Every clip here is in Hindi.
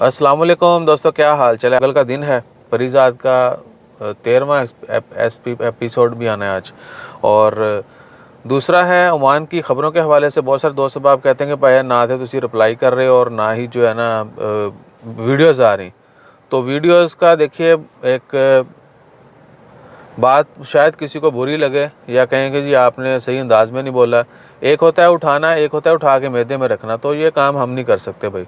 अस्सलाम वालेकुम दोस्तों, क्या हाल चाल है। कल का दिन है, परिजात का 13वां एपिसोड भी आना है आज। और दूसरा है ओमान की ख़बरों के हवाले से। बहुत सारे दोस्त आप कहते हैं कि भाई ना तो तुम रिप्लाई कर रहे हो और ना ही जो है ना वीडियोज़ आ रही। तो वीडियोज़ का देखिए, एक बात शायद किसी को बुरी लगे या कहें कि जी आपने सही अंदाज में नहीं बोला। एक होता है उठाना, एक होता है उठा के मैदे में रखना। तो ये काम हम नहीं कर सकते भाई,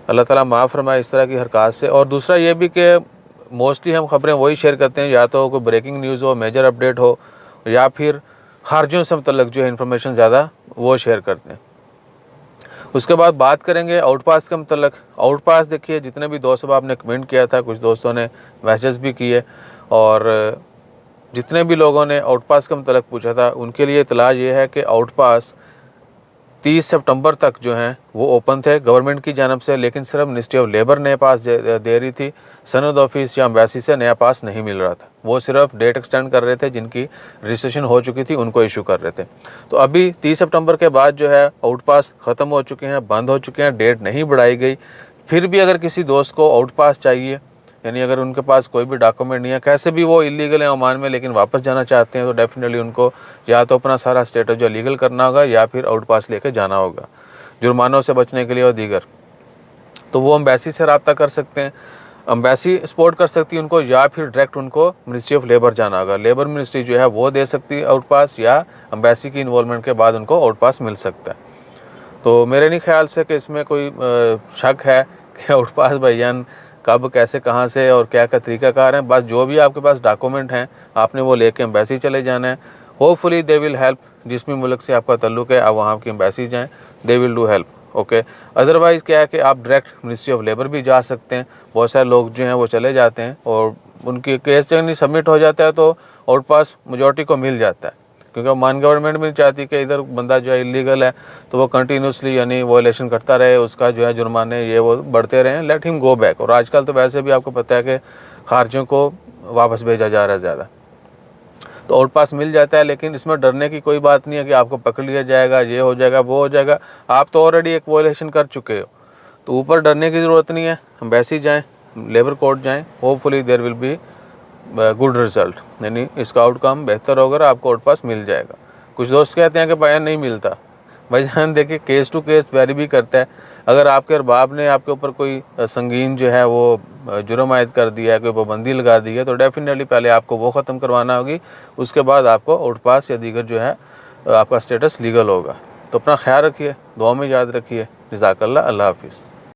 अल्लाह ताला माफ़ फरमाए इस तरह की हरकत से। और दूसरा ये भी कि मोस्टली हम ख़बरें वही शेयर करते हैं, या तो कोई ब्रेकिंग न्यूज़ हो, मेजर अपडेट हो, या फिर खारजियों से मतलब जो है इन्फॉर्मेशन ज़्यादा वो शेयर करते हैं। उसके बाद बात करेंगे आउट पास के मतलब। आउट पास देखिए, जितने भी दोस्त आपने कमेंट किया था, कुछ दोस्तों ने मैसेज भी किए, और जितने भी लोगों ने आउट पास के मतलब पूछा था उनके लिए इतला ये है कि आउट पास 30 सितंबर तक जो हैं वो ओपन थे गवर्नमेंट की जानब से, लेकिन सिर्फ मिनिस्ट्री ऑफ लेबर नया पास दे रही थी। सनद ऑफिस या एम्बेसी से नया पास नहीं मिल रहा था। वो सिर्फ डेट एक्सटेंड कर रहे थे, जिनकी रजिस्ट्रेशन हो चुकी थी उनको इशू कर रहे थे। तो अभी 30 सितंबर के बाद जो है आउट पास ख़त्म हो चुके हैं, बंद हो चुके हैं, डेट नहीं बढ़ाई गई। फिर भी अगर किसी दोस्त को आउट पास चाहिए, यानी अगर उनके पास कोई भी डॉक्यूमेंट नहीं है, कैसे भी वो इलीगल है ओमान में लेकिन वापस जाना चाहते हैं, तो डेफिनेटली उनको या तो अपना सारा स्टेटस जो लीगल करना होगा या फिर आउट पास लेके जाना होगा, जुर्मानों से बचने के लिए और दीगर। तो वो एम्बेसी से रब्ता कर सकते हैं, एम्बेसी सपोर्ट कर सकती है उनको, या फिर डायरेक्ट उनको मिनिस्ट्री ऑफ लेबर जाना होगा। लेबर मिनिस्ट्री जो है वो दे सकती है आउट पास, या एम्बेसी की इन्वॉल्वमेंट के बाद उनको आउट पास मिल सकता है। तो मेरे नहीं ख्याल से कि इसमें कोई शक है कि आउट पास भाईजान कब, कैसे, कहाँ से और क्या क्या तरीक़ाकार है। बस जो भी आपके पास डॉक्यूमेंट हैं आपने वो लेके एम्बेसी चले जाना है। Hopefully they will help. जिस भी मुल्क से आपका ताल्लुक़ है आप वहाँ की एम्बेसी जाएँ, they will do help. Okay, otherwise क्या है कि आप डायरेक्ट मिनिस्ट्री ऑफ लेबर भी जा सकते हैं। बहुत सारे लोग जो हैं वो चले जाते हैं और उनकी केस नहीं सबमिट हो जाता है तो आउट पास मेजॉरिटी को मिल जाता है, क्योंकि ओमान गवर्नमेंट भी नहीं चाहती कि इधर बंदा जो है इलीगल है तो वो कंटिन्यूसली यानी वॉयलेशन करता रहे, उसका जो है जुर्माने ये वो बढ़ते रहें। Let him go back. और आजकल तो वैसे भी आपको पता है कि खारजियों को वापस भेजा जा रहा है ज़्यादा, तो आउट पास मिल जाता है। लेकिन इसमें डरने की कोई बात नहीं है कि आपको पकड़ लिया जाएगा, ये हो जाएगा, वो हो जाएगा। आप तो ऑलरेडी एक वॉयलेशन कर चुके हो, तो ऊपर डरने की ज़रूरत नहीं है। एम्बेसी जाएँ, लेबर कोर्ट जाएँ, hopefully there will be good result, यानी इसका आउटकम बेहतर होगा, आपको आउट पास मिल जाएगा। कुछ दोस्त कहते हैं कि भाईजान नहीं मिलता। भाईजान देखिए, केस टू केस वेरी भी करता है। अगर आपके अरबाब ने आपके ऊपर कोई संगीन जो है वो जुर्म आयद कर दिया है, कोई पाबंदी लगा दी है, तो डेफिनेटली पहले आपको वो ख़त्म करवाना होगी, उसके बाद आपको आउट पास या दीगर जो है आपका स्टेटस लीगल होगा। तो अपना ख्याल रखिए, दुआ में याद रखिए। जज़ाकल्लाह, अल्लाह हाफिज़।